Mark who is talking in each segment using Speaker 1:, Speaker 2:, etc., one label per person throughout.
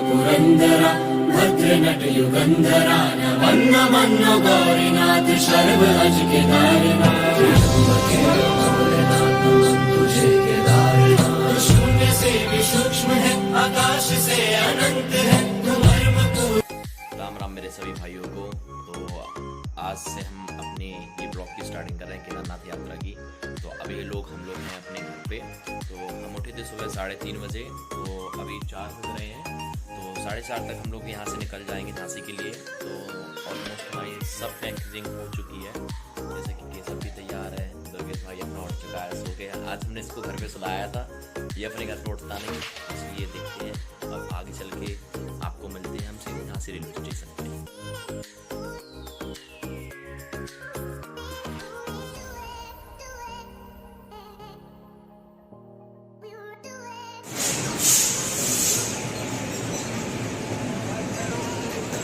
Speaker 1: पुरंदरा भद्रनट युगंधरा नमन नमन गौरीनाथ शर्व अज केदारनाथ तुझे केदारनाथ शून्य से भी सूक्ष्म है आकाश से अनंत है
Speaker 2: राम राम मेरे सभी भाइयों को। तो आज से हम अपने ये ब्लॉग की स्टार्टिंग कर रहे हैं केदारनाथ यात्रा की। तो अभी हम लोग हैं अपने घर पे। तो हम उठे थे सुबह 3:30 बजे, तो अभी 4 बज रहे हैं। तो 4:30 तक हम लोग यहाँ से निकल जाएंगे झांसी के लिए। तो ऑलमोस्ट हमारी सब पैकिंग हो चुकी है, जैसे कि केसर भी तैयार है, दुर्गेश भाई अपना उठ चुका है, सो गया। आज हमने इसको घर पे सुलाया था, ये अपने घर पे उठता नहीं, इसलिए देखते हैं अब आगे चल के आपको मिलते हैं हमसे झांसी रेलवे स्टेशन पे।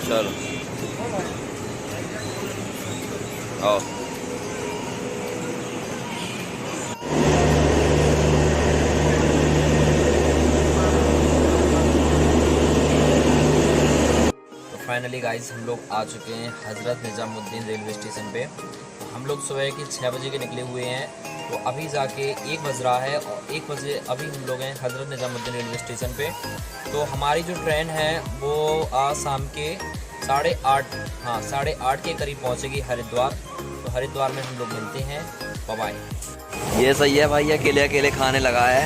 Speaker 2: चलो आओ। फाइनली गाइस हम लोग आ चुके हैं हज़रत निज़ामुद्दीन रेलवे स्टेशन पे। तो हम लोग सुबह के 6 बजे के निकले हुए हैं। तो अभी जाके 1 बज रहा है और 1 बजे अभी हम लोग हैं हज़रत निज़ामुद्दीन रेलवे स्टेशन पे। तो हमारी जो ट्रेन है वो आज शाम के 8:30 के करीब पहुंचेगी हरिद्वार। तो हरिद्वार में हम लोग मिलते हैं। Bye bye.
Speaker 3: ये सही है भाई, अकेले अकेले खाने लगा है।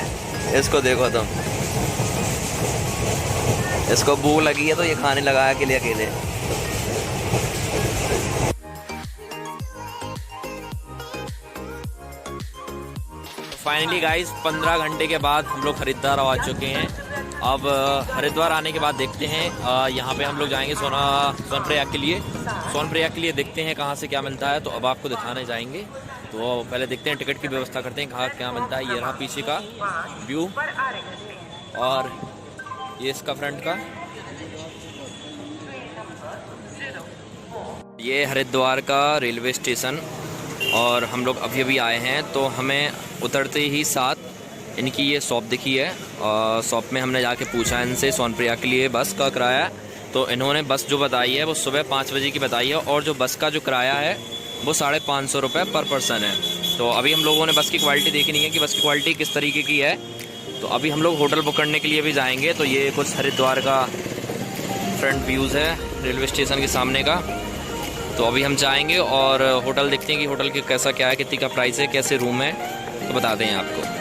Speaker 3: इसको देखो तुम, इसको भूख लगी है तो ये खाने लगा है अकेले अकेले।
Speaker 2: फाइनली गाइस 15 घंटे के बाद हम लोग हरिद्वार आ चुके हैं। अब हरिद्वार आने के बाद देखते हैं, यहाँ पे हम लोग जाएंगे सोनप्रयाग के लिए। सोनप्रयाग के लिए देखते हैं कहाँ से क्या मिलता है। तो अब आपको दिखाने जाएंगे। तो पहले देखते हैं, टिकट की व्यवस्था करते हैं कहाँ क्या मिलता है। ये रहा पीछे का व्यू और ये इसका फ्रंट का। ये हरिद्वार का रेलवे स्टेशन और हम लोग अभी अभी आए हैं। तो हमें उतरते ही साथ इनकी ये शॉप दिखी है और शॉप में हमने जाके पूछा इनसे सोनप्रयाग के लिए बस का किराया। तो इन्होंने बस जो बताई है वो सुबह 5 बजे की बताई है और जो बस का जो किराया है वो 550 रुपये पर पर्सन है। तो अभी हम लोगों ने बस की क्वालिटी देखनी है कि बस की क्वालिटी किस तरीके की है। तो अभी हम लोग होटल बुक करने के लिए भी जाएंगे। तो ये कुछ हरिद्वार का फ्रंट व्यूज़ है रेलवे स्टेशन के सामने का। तो अभी हम जाएंगे और होटल देखते हैं कि होटल के कैसा क्या है, कितनी का प्राइस है, कैसे रूम है, तो बताते हैं आपको।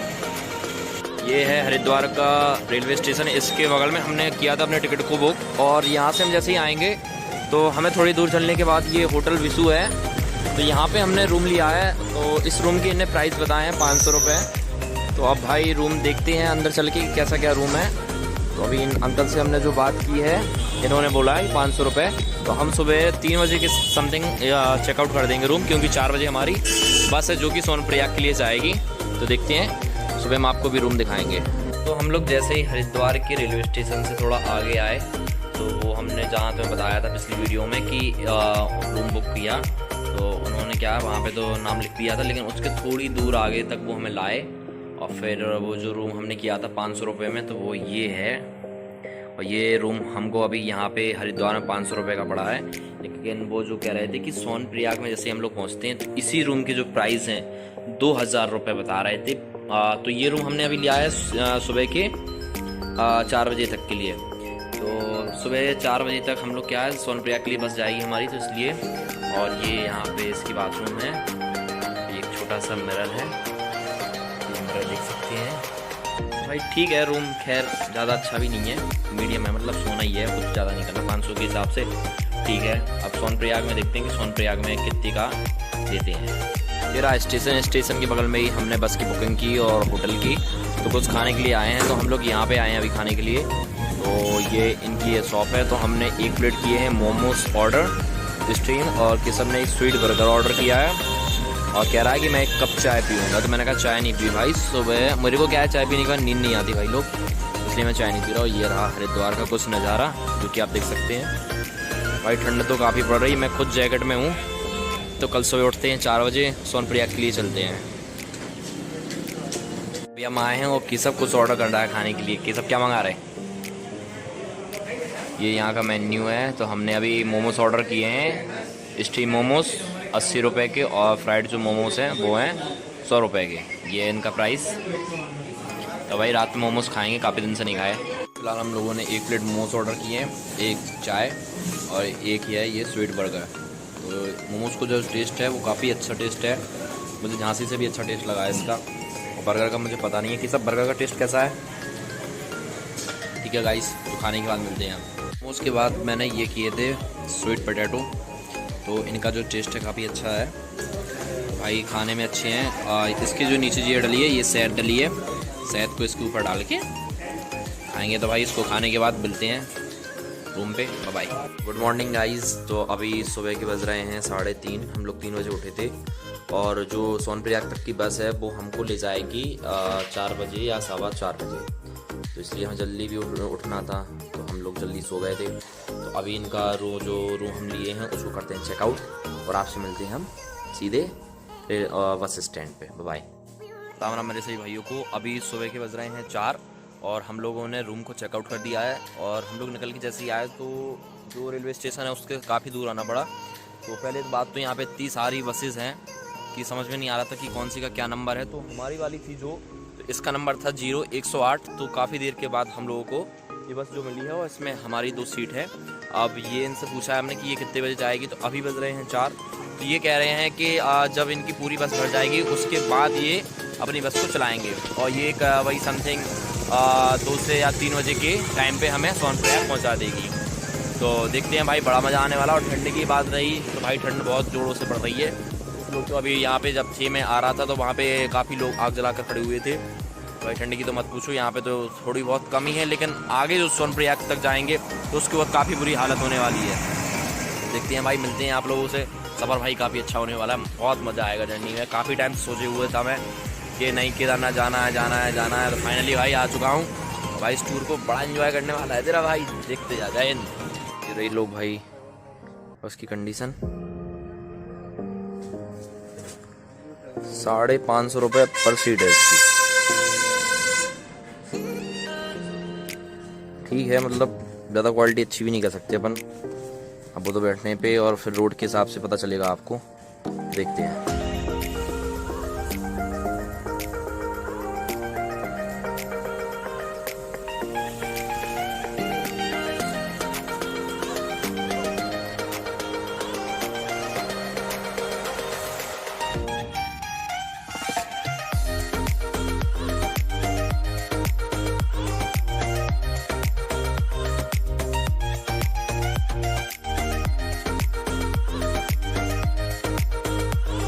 Speaker 2: ये है हरिद्वार का रेलवे स्टेशन। इसके बगल में हमने किया था अपने टिकट को बुक। और यहाँ से हम जैसे ही आएंगे तो हमें थोड़ी दूर चलने के बाद ये होटल विशु है। तो यहाँ पे हमने रूम लिया है। तो इस रूम के इन्हें प्राइस बताए हैं 500 रुपये। तो अब भाई रूम देखते हैं अंदर चल के कैसा क्या रूम है। तो अभी इन अंकल से हमने जो बात की है, इन्होंने बोला है 500 रुपये। तो हम सुबह 3 बजे के समथिंग चेकआउट कर देंगे रूम, क्योंकि 4 बजे हमारी बस है जो कि सोनप्रयाग के लिए जाएगी। तो देखते हैं, सुबह हम आपको भी रूम दिखाएंगे। तो हम लोग जैसे ही हरिद्वार के रेलवे स्टेशन से थोड़ा आगे आए तो वो हमने जहाँ पे बताया था पिछली वीडियो में कि रूम बुक किया, तो उन्होंने क्या वहाँ पे तो नाम लिख दिया था, लेकिन उसके थोड़ी दूर आगे तक वो हमें लाए और फिर वो जो रूम हमने किया था 500 रुपये में, तो वो ये है। और ये रूम हमको अभी यहाँ पे हरिद्वार में 500 रुपये का पड़ा है। लेकिन वो जो कह रहे थे कि सोनप्रयाग में जैसे हम लोग पहुँचते हैं तो इसी रूम के जो प्राइस हैं 2000 रुपये बता रहे थे। तो ये रूम हमने अभी लिया है सुबह के 4 बजे तक के लिए। तो सुबह 4 बजे तक हम लोग क्या है सोनप्रयाग के लिए बस जाएगी हमारी, तो इसलिए। और ये यहाँ पे इसकी बाथरूम है, एक छोटा सा मिरर है, ये मिरर देख सकते हैं भाई। ठीक है रूम, खैर ज़्यादा अच्छा भी नहीं है, मीडियम है, मतलब सोना ही है, कुछ ज़्यादा नहीं करना, 500 के हिसाब से ठीक है। अब सोनप्रयाग में देखते हैं कि सोनप्रयाग में कितने का देते हैं। तेरा स्टेशन के बगल में ही हमने बस की बुकिंग की और होटल की। तो कुछ खाने के लिए आए हैं, तो हम लोग यहाँ पे आए हैं अभी खाने के लिए। तो ये इनकी ये शॉप है। तो हमने 1 प्लेट किए हैं मोमोज ऑर्डर स्टीम, और किसम ने एक स्वीट बर्गर ऑर्डर किया है और कह रहा है कि मैं 1 कप चाय पीऊँगा। तो मैंने कहा चाय नहीं पी भाई, सुबह मेरे को क्या है चाय पीने के बाद नींद नहीं आती भाई लोग, इसलिए मैं चाय नहीं पी रहा हूँ। ये रहा हरिद्वार का कुछ नज़ारा जो कि आप देख सकते हैं भाई। ठंड तो काफ़ी पड़ रही है, मैं खुद जैकेट में हूँ। तो कल सुबह उठते हैं 4 बजे, सोनप्रयाग के लिए चलते हैं। अभी हम आए हैं और केसव कुछ ऑर्डर कर रहा है खाने के लिए। केसव क्या मंगा रहे हैं? ये यहाँ का मेन्यू है। तो हमने अभी मोमोस ऑर्डर किए हैं, स्टीम मोमोस 80 रुपये के, और फ्राइड जो मोमोस हैं वो हैं 100 रुपये के। ये है इनका प्राइस। तो भाई रात में मोमोस खाएंगे, काफ़ी दिन से नहीं खाए। फिलहाल हम लोगों ने 1 प्लेट मोमोस ऑर्डर किए हैं, 1 चाय और 1 ही है ये स्वीट बर्गर। तो मोमोस को जो टेस्ट है वो काफ़ी अच्छा टेस्ट है, मुझे झांसी से भी अच्छा टेस्ट लगा है इसका। और बर्गर का मुझे पता नहीं है कि सब बर्गर का टेस्ट कैसा है। ठीक है गाइस, तो खाने के बाद मिलते हैं। मोमोस के बाद मैंने ये किए थे स्वीट पोटैटो, तो इनका जो टेस्ट है काफ़ी अच्छा है भाई, खाने में अच्छे हैं। इसके जो नीचे ये डली है, ये शहद डली है, शहद को इसके ऊपर डाल के खाएंगे। तो भाई इसको खाने के बाद मिलते हैं रूम पे। बाय। Good morning guys. तो अभी सुबह के बज रहे हैं 3:30। हम लोग 3 बजे उठे थे, और जो सोनप्रयाग तक की बस है वो हमको ले जाएगी 4 बजे या 4:15 बजे। तो इसलिए हमें जल्दी भी उठना था, तो हम लोग जल्दी सो गए थे। तो अभी इनका जो रूम हम लिए हैं उसको करते हैं चेकआउट, और आपसे मिलते हैं हम सीधे बस स्टैंड पे। बाय। बताओ ना मेरे सही भाइयों को, अभी सुबह के बज रहे हैं 4 और हम लोगों ने रूम को चेकआउट कर दिया है। और हम लोग निकल के जैसे ही आए तो जो रेलवे स्टेशन है उसके काफ़ी दूर आना पड़ा। तो पहले तो बात तो यहाँ पे इतनी सारी बसेज़ हैं कि समझ में नहीं आ रहा था कि कौन सी का क्या नंबर है। तो हमारी वाली थी जो, तो इसका नंबर था 0108। तो काफ़ी देर के बाद हम लोगों को ये बस जो मिली है और इसमें हमारी 2 सीट है। अब ये इनसे पूछा है हमने कि ये कितने बजे जाएगी, तो अभी बज रहे हैं 4। तो ये कह रहे हैं कि जब इनकी पूरी बस भर जाएगी उसके बाद ये अपनी बस को चलाएँगे, और ये वही समथिंग 2 से या 3 बजे के टाइम पे हमें सोनप्रयाग पहुंचा देगी। तो देखते हैं भाई, बड़ा मज़ा आने वाला। और ठंड की बात रही तो भाई ठंड बहुत ज़ोरों से पड़ रही है। लोग तो अभी यहाँ पे जब 6 में आ रहा था तो वहाँ पे काफ़ी लोग आग जलाकर खड़े हुए थे। भाई ठंड की तो मत पूछो, यहाँ पे तो थोड़ी बहुत कमी है, लेकिन आगे जो सोनप्रयाग तक जाएंगे तो उसके बाद काफ़ी बुरी हालत होने वाली है। देखते हैं भाई, मिलते हैं आप लोगों से। सफ़र भाई काफ़ी अच्छा होने वाला है, बहुत मज़ा आएगा जर्नी में। काफ़ी टाइम से सोचे हुए था मैं कि नहीं केदारनाथ जाना है। तो फाइनली भाई आ चुका हूँ। भाई इस टूर को बड़ा एंजॉय करने वाला है तेरा भाई, देखते जा जाए। ये रही लोग भाई उसकी कंडीशन, 550 रुपये पर सीट है इसकी। ठीक है, मतलब ज़्यादा क्वालिटी अच्छी भी नहीं कर सकते अपन। अब वो तो बैठने पे और फिर रोड के हिसाब से पता चलेगा आपको। देखते हैं।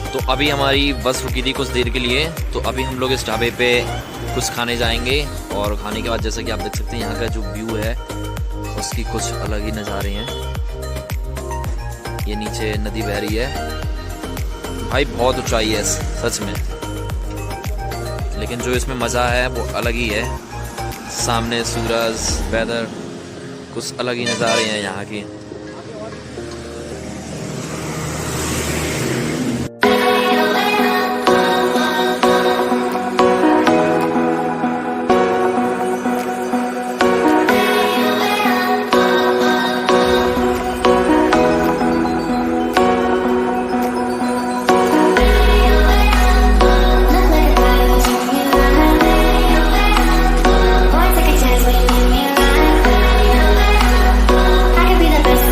Speaker 2: तो अभी हमारी बस रुकी थी कुछ देर के लिए, तो अभी हम लोग इस ढाबे पे कुछ खाने जाएंगे। और खाने के बाद जैसा कि आप देख सकते हैं यहाँ का जो व्यू है उसकी कुछ अलग ही नज़ारे हैं। ये नीचे नदी बह रही है भाई, बहुत ऊंचाई है सच में, लेकिन जो इसमें मज़ा है वो अलग ही है। सामने सूरज, वेदर, कुछ अलग ही नज़ारे हैं यहाँ के।
Speaker 4: Boy, take a chance when you give me a ride. I could be the best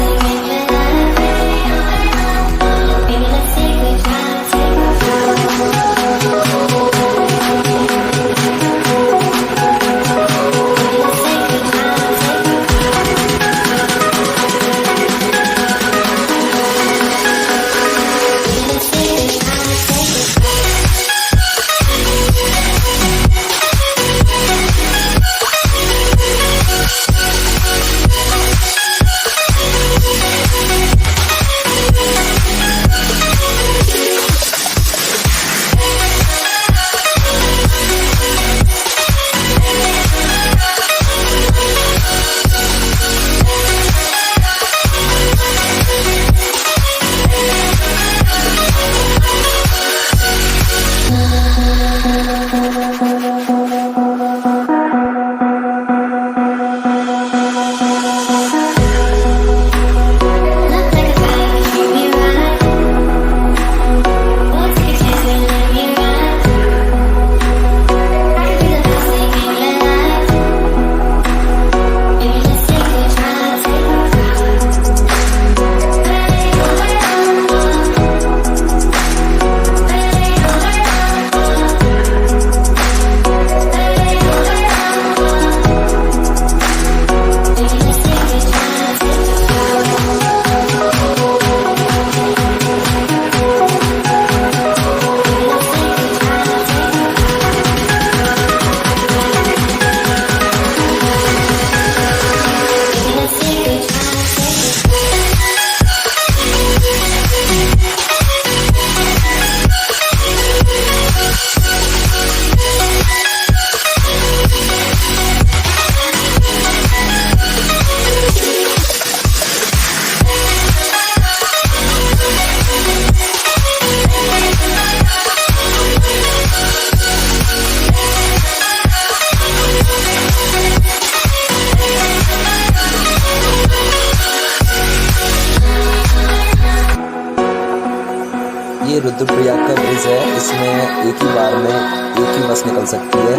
Speaker 4: Rudraprayag का ब्रिज है, इसमें एक ही बार में एक ही बस निकल सकती है,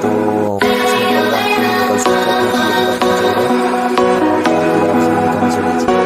Speaker 4: तो इसमें प्रोग्राम नहीं निकल सकता क्योंकि ये थोड़ा कमजोर है। और बाकी आप इसमें कम से लीजिए।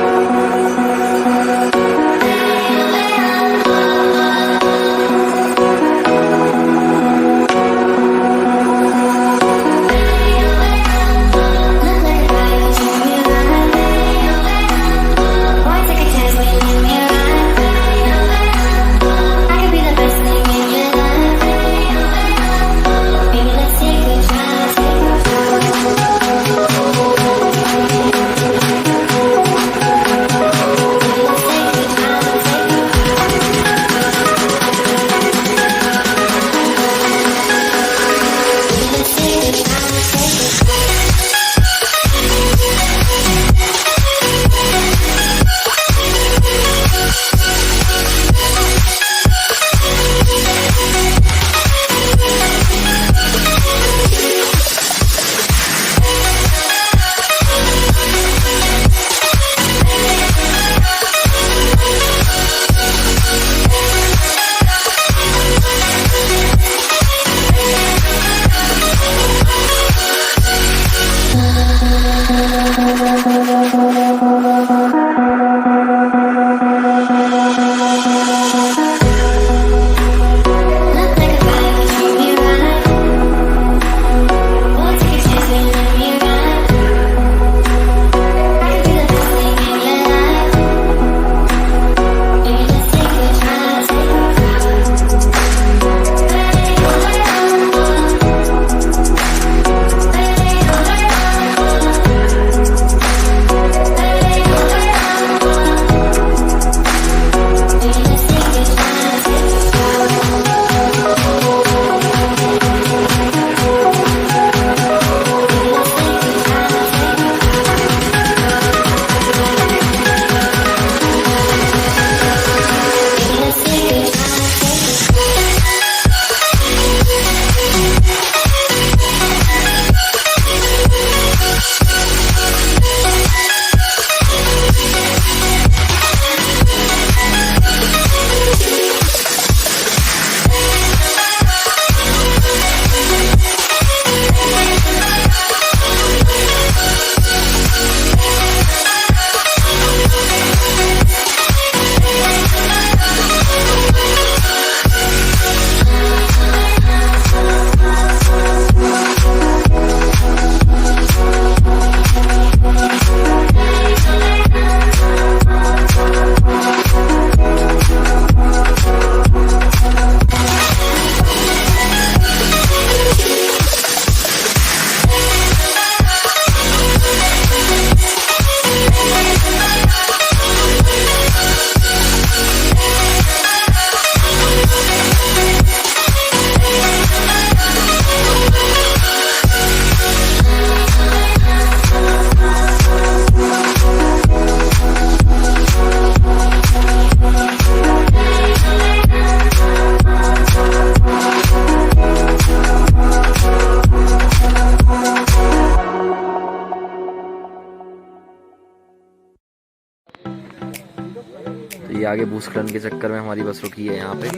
Speaker 2: ये आगे भूस्खलन के चक्कर में हमारी बस रुकी है यहाँ पे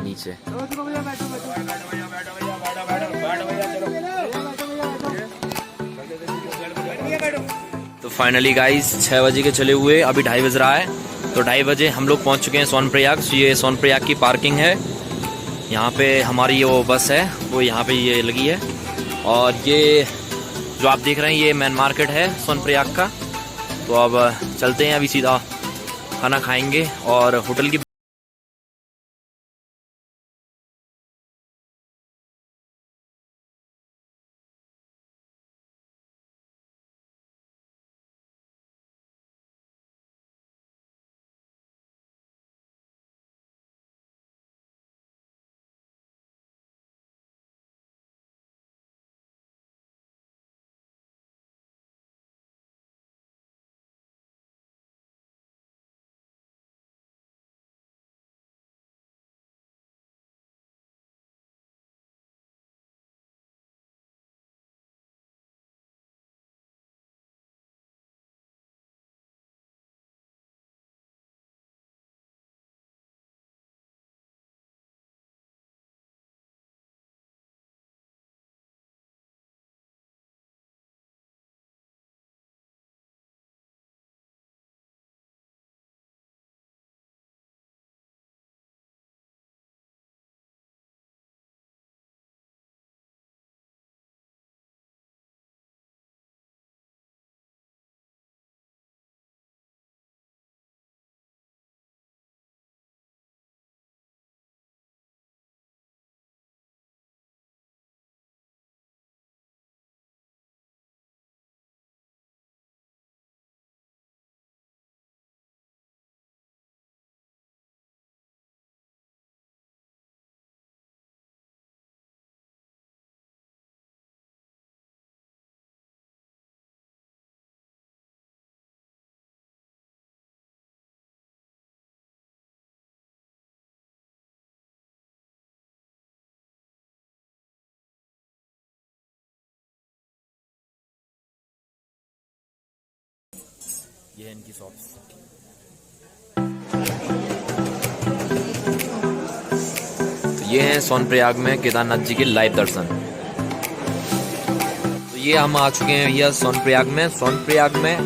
Speaker 2: नीचे। तो फाइनली गाइस 6 बजे के चले हुए अभी 2:30 बज रहा है, तो 2:30 बजे हम लोग पहुँच चुके हैं सोनप्रयाग। ये सोनप्रयाग की पार्किंग है, यहाँ पे हमारी वो बस है वो यहाँ पे ये लगी है। और ये जो आप देख रहे हैं ये मेन मार्केट है सोनप्रयाग का। तो अब चलते हैं, अभी सीधा खाना खाएंगे और होटल की ये है इनकी शॉप्स। तो ये हैं सोनप्रयाग में केदारनाथ जी के लाइव दर्शन। तो ये हम आ चुके हैं भैया सोनप्रयाग में। सोनप्रयाग में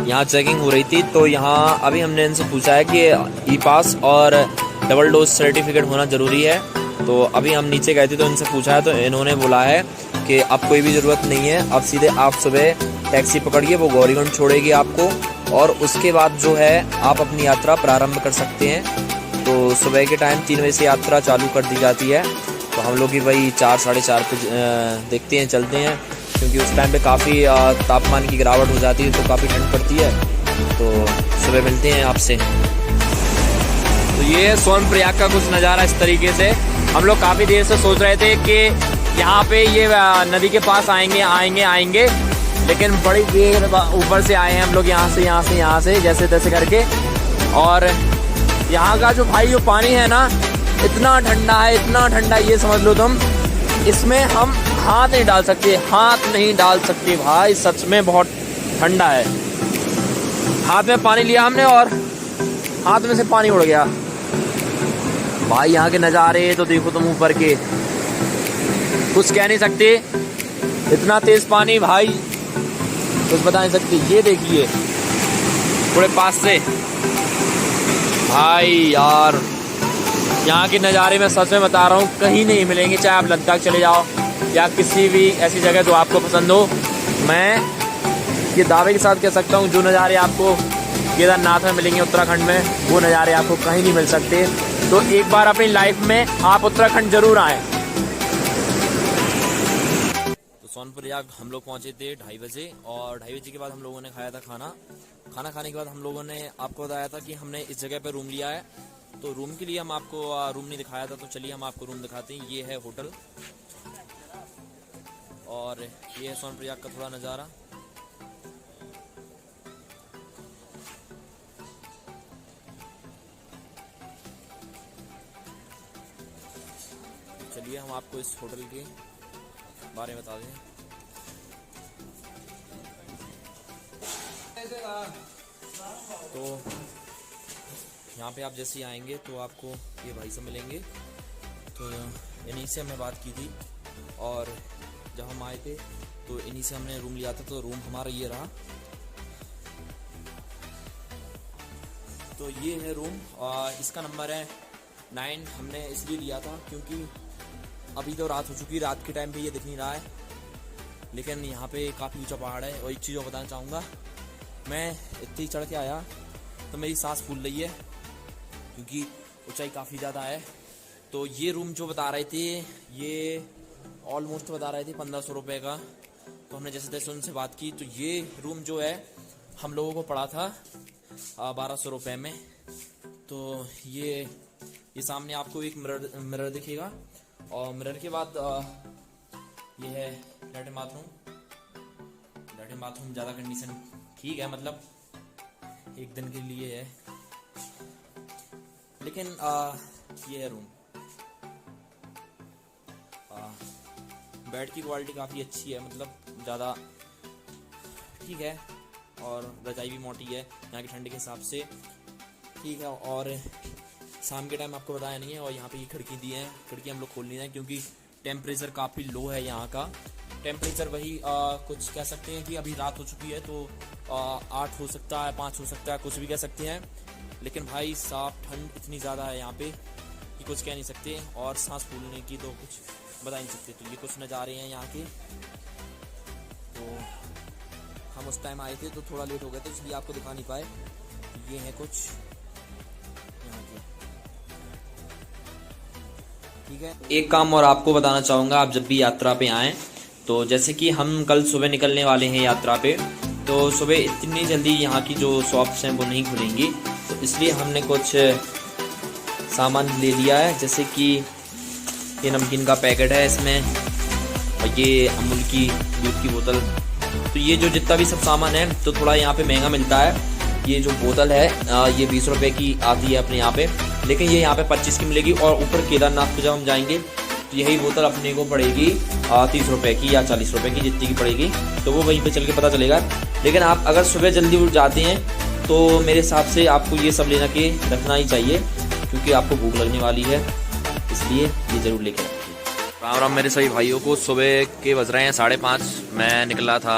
Speaker 2: यहाँ चेकिंग हो रही थी, तो यहाँ अभी हमने इनसे पूछा है कि ई पास और डबल डोज सर्टिफिकेट होना ज़रूरी है। तो अभी हम नीचे गए थे तो इनसे पूछा है, तो इन्होंने बोला है कि अब कोई भी ज़रूरत नहीं है, अब सीधे आप सुबह टैक्सी पकड़िए, वो गौरीकुंड छोड़ेगी आपको, और उसके बाद जो है आप अपनी यात्रा प्रारंभ कर सकते हैं। तो सुबह के टाइम 3 बजे से यात्रा चालू कर दी जाती है। तो हम लोग भी वही 4 साढ़े 4 पे देखते हैं, चलते हैं, क्योंकि उस टाइम पे काफ़ी तापमान की गिरावट हो जाती है, तो काफ़ी ठंड पड़ती है। तो सुबह मिलते हैं आपसे। तो ये सोनप्रयाग का कुछ नज़ारा इस तरीके से। हम लोग काफ़ी देर से सोच रहे थे कि यहाँ पे ये नदी के पास आएंगे, लेकिन बड़ी देर ऊपर से आए हैं हम लोग, यहाँ से जैसे तैसे करके। और यहाँ का जो भाई जो पानी है ना, इतना ठंडा है, ये समझ लो तुम, इसमें हम हाथ नहीं डाल सकते भाई, सच में बहुत ठंडा है। हाथ में पानी लिया हमने और हाथ में से पानी उड़ गया भाई। यहाँ के नज़ारे तो देखो तुम ऊपर के, कुछ कह नहीं सकते, इतना तेज पानी भाई, कुछ बता नहीं सकते। ये देखिए थोड़े पास से भाई यार, यहाँ के नज़ारे में सच में बता रहा हूँ कहीं नहीं मिलेंगे, चाहे आप लद्दाख चले जाओ या किसी भी ऐसी जगह जो आपको पसंद हो। मैं ये दावे के साथ कह सकता हूँ, जो नज़ारे आपको केदारनाथ में मिलेंगे उत्तराखंड में, वो नज़ारे आपको कहीं नहीं मिल सकते। तो एक बार अपनी लाइफ में आप उत्तराखंड जरूर आएँ। तो सोनप्रयाग हम लोग पहुँचे थे 2:30 बजे, और 2:30 बजे के बाद हम लोगों ने खाया था खाना खाने के बाद हम लोगों ने आपको बताया था कि हमने इस जगह पर रूम लिया है। तो रूम के लिए हम आपको रूम नहीं दिखाया था, तो चलिए हम आपको रूम दिखाते हैं। ये है होटल, और ये है सोनप्रयाग का थोड़ा नज़ारा। चलिए हम आपको इस होटल के बारे में बता दें। तो यहाँ पे आप जैसे ही आएंगे तो आपको ये भाई से मिलेंगे। तो इन्हीं से हमने बात की थी, और जब हम आए थे तो इन्हीं से हमने रूम लिया था। तो रूम हमारा ये रहा। तो ये है रूम, इसका नंबर है 9। हमने इसलिए लिया था क्योंकि अभी तो रात हो चुकी है, रात के टाइम पे ये दिख नहीं रहा है, लेकिन यहाँ पे काफ़ी ऊंचा पहाड़ है। और एक चीज़ और बताना चाहूँगा, मैं इतनी चढ़ के आया तो मेरी सांस फूल रही है, क्योंकि ऊंचाई काफ़ी ज़्यादा है। तो ये रूम जो बता रहे थे, ये ऑलमोस्ट बता रहे थे 1500 रुपये का। तो हमने जैसे तैसे उनसे बात की, तो ये रूम जो है हम लोगों को पड़ा था 1200 रुपये में। तो ये सामने आपको एक मिरर दिखेगा, और मिरर के बाद ये है लैट्रिन बाथरूम। ज़्यादा कंडीशन ठीक है, मतलब एक दिन के लिए है, लेकिन ये है रूम। बेड की क्वालिटी काफ़ी अच्छी है, मतलब ज़्यादा ठीक है, और रजाई भी मोटी है यहाँ की ठंड के हिसाब से, ठीक है। और शाम के टाइम आपको बताया नहीं है। और यहाँ पे ये खिड़की दी है, खिड़की हम लोग खोल नहीं है क्योंकि टेम्परेचर काफ़ी लो है यहाँ का। टेम्परेचर वही कुछ कह सकते हैं कि अभी रात हो चुकी है, तो 8 हो सकता है, 5 हो सकता है, कुछ भी कह सकते हैं। लेकिन भाई साफ ठंड इतनी ज़्यादा है यहाँ पे कि कुछ कह नहीं सकते, और सांस फूलने की तो कुछ बता नहीं सकते। तो ये कुछ नज़ारे हैं यहाँ के। तो हम उस टाइम आए थे तो थोड़ा लेट हो गए थे, इसलिए आपको दिखा नहीं पाए। ये है कुछ यहाँ के, ठीक है। एक काम और आपको बताना चाहूँगा, आप जब भी यात्रा पे आएँ, तो जैसे कि हम कल सुबह निकलने वाले हैं यात्रा पे, तो सुबह इतनी जल्दी यहाँ की जो शॉप्स हैं वो नहीं खुलेंगी। तो इसलिए हमने कुछ सामान ले लिया है, जैसे कि ये नमकीन का पैकेट है इसमें, और ये अमूल की दूध की बोतल। तो ये जो जितना भी सब सामान है तो थोड़ा यहाँ पे महंगा मिलता है। ये जो बोतल है ये 20 रुपये की आती है अपने यहाँ पे, लेकिन ये यहाँ पे 25 की मिलेगी। और ऊपर केदारनाथ पे जब हम जाएंगे तो यही बोतल अपने को पड़ेगी 30 रुपये की या 40 रुपये की, जितनी की पड़ेगी तो वो वहीं पे चल के पता चलेगा। लेकिन आप अगर सुबह जल्दी उठ जाते हैं तो मेरे हिसाब से आपको ये सब लेना के रखना ही चाहिए, क्योंकि आपको भूख लगने वाली है, इसलिए ये ज़रूर लेके रखिए। राम राम मेरे सभी भाइयों को। सुबह के बज रहे हैं 5:30। मैं निकला था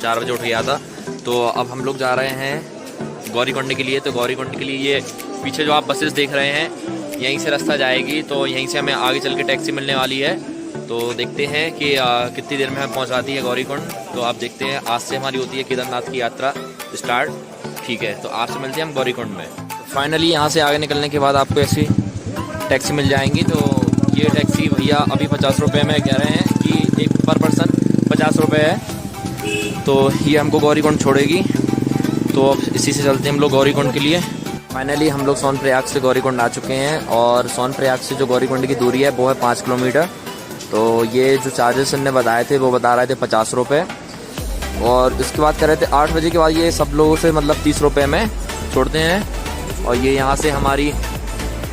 Speaker 2: 4 बजे उठ गया था। तो अब हम लोग जा रहे हैं गौरीकुंड के लिए। तो गौरीकुंड के लिए ये पीछे जो आप बसेस देख रहे हैं, यहीं से रास्ता जाएगी, तो यहीं से हमें आगे चल के टैक्सी मिलने वाली है। तो देखते हैं कि कितनी देर में हमें पहुंचाती है गौरीकुंड। तो आप देखते हैं, आज से हमारी होती है केदारनाथ की यात्रा स्टार्ट। ठीक है, तो आपसे मिलते हैं हम गौरीकुंड में। फाइनली यहाँ से आगे निकलने के बाद आपको ऐसी टैक्सी मिल जाएंगी। तो ये टैक्सी भैया अभी 50 रुपये में कह रहे हैं कि एक पर पर्सन 50 रुपये है। तो ये हमको गौरीकुंड छोड़ेगी। तो अब इसी से चलते हैं हम लोग गौरीकुंड के लिए। फाइनली हम लोग सोनप्रयाग से गौरीकुंड आ चुके हैं और सोनप्रयाग से जो गौरीकुंड की दूरी है वो है 5 किलोमीटर। तो ये जो चार्जेस इनने बताए थे वो बता रहे थे 50 रुपये, और इसके बाद कह रहे थे 8 बजे के बाद ये सब लोगों से मतलब 30 रुपये में छोड़ते हैं। और ये यहाँ से हमारी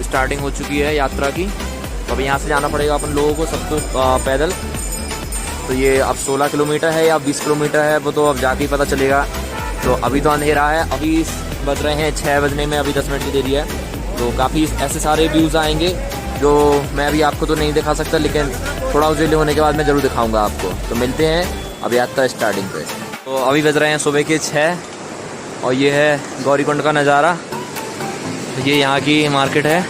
Speaker 2: स्टार्टिंग हो चुकी है यात्रा की। तो अब यहाँ से जाना पड़ेगा अपन लोगों को सबको पैदल। तो ये अब 16 किलोमीटर है या 20 किलोमीटर है वो तो अब जाके ही पता चलेगा। तो अभी तो अंधेरा है, अभी बज रहे हैं 6 बजने में, अभी 10 मिनट की देरी है। तो काफ़ी ऐसे सारे व्यूज़ आएंगे जो मैं अभी आपको तो नहीं दिखा सकता, लेकिन थोड़ा उजले होने के बाद मैं ज़रूर दिखाऊंगा आपको। तो मिलते हैं अब यात्रा स्टार्टिंग पे। तो अभी बज रहे हैं सुबह के 6 और ये है गौरीकुंड का नज़ारा। तो ये यहाँ की मार्केट है।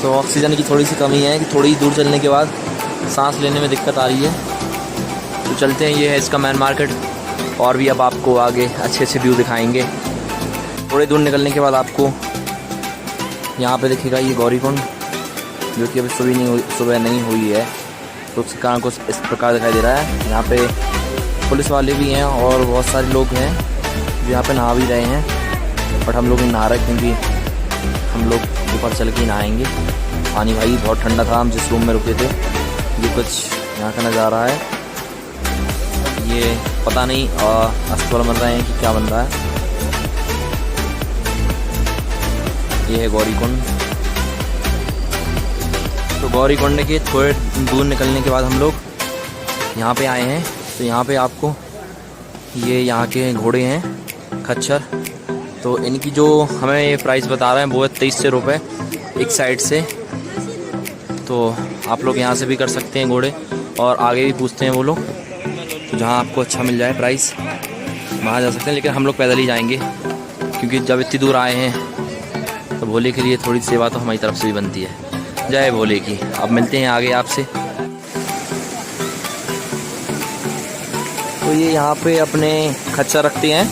Speaker 2: तो ऑक्सीजन की थोड़ी सी कमी है कि थोड़ी दूर चलने के बाद सांस लेने में दिक्कत आ रही है। तो चलते हैं, ये है इसका मेन मार्केट। और भी अब आपको आगे अच्छे अच्छे व्यू दिखाएंगे। थोड़ी दूर निकलने के बाद आपको यहाँ पे दिखेगा ये गौरीकुंड, जो कि अभी सुबह नहीं हुई है। तो उसके कारण कुछ इस प्रकार दिखाई दे रहा है। यहाँ पे पुलिस वाले भी हैं और बहुत सारे लोग हैं जो यहाँ पे नहा भी रहे हैं। बट हम लोग नहीं नहा रहे क्योंकि हम लोग ऊपर चल के नहाएंगे। पानी भाई बहुत ठंडा था, हम जिस रूम में रुके थे। ये कुछ यहाँ का नज़ारा है। ये पता नहीं अस्पताल बन रहे हैं कि क्या बन रहा है। ये है गौरीकुंड। तो गौरीकुंड के थोड़े दूर निकलने के बाद हम लोग यहाँ पे आए हैं। तो यहाँ पे आपको ये यहाँ के घोड़े हैं खच्चर। तो इनकी जो हमें ये प्राइस बता रहे हैं वो है 2300 रुपये एक साइड से। तो आप लोग यहाँ से भी कर सकते हैं घोड़े, और आगे भी पूछते हैं वो लोग। तो जहाँ आपको अच्छा मिल जाए प्राइस वहाँ जा सकते हैं, लेकिन हम लोग पैदल ही जाएंगे क्योंकि जब इतनी दूर आए हैं तो भोले के लिए थोड़ी सेवा तो हमारी तरफ से भी बनती है। जय भोले की। अब मिलते हैं आगे आपसे। तो ये यहाँ पे अपने खच्चर रखते हैं।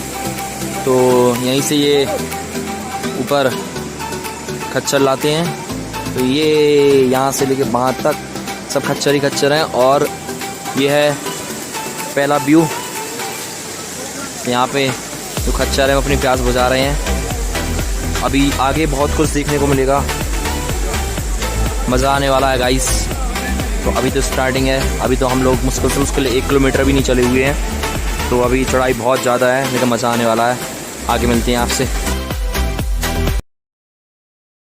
Speaker 2: तो यहीं से ये ऊपर खच्चर लाते हैं। तो ये यहाँ से लेके वहाँ तक सब खच्चर ही खच्चर हैं। और ये है पहला व्यू। यहाँ पे जो खच्चर है वो अपनी प्यास बुझा रहे हैं। अभी आगे बहुत कुछ देखने को मिलेगा, मज़ा आने वाला है गाइस। तो अभी तो स्टार्टिंग है, अभी तो हम लोग मुश्किल से मुश्किल 1 किलोमीटर भी नहीं चले हुए हैं। तो अभी चढ़ाई बहुत ज़्यादा है, लेकिन मज़ा आने वाला है। आगे मिलते हैं आपसे।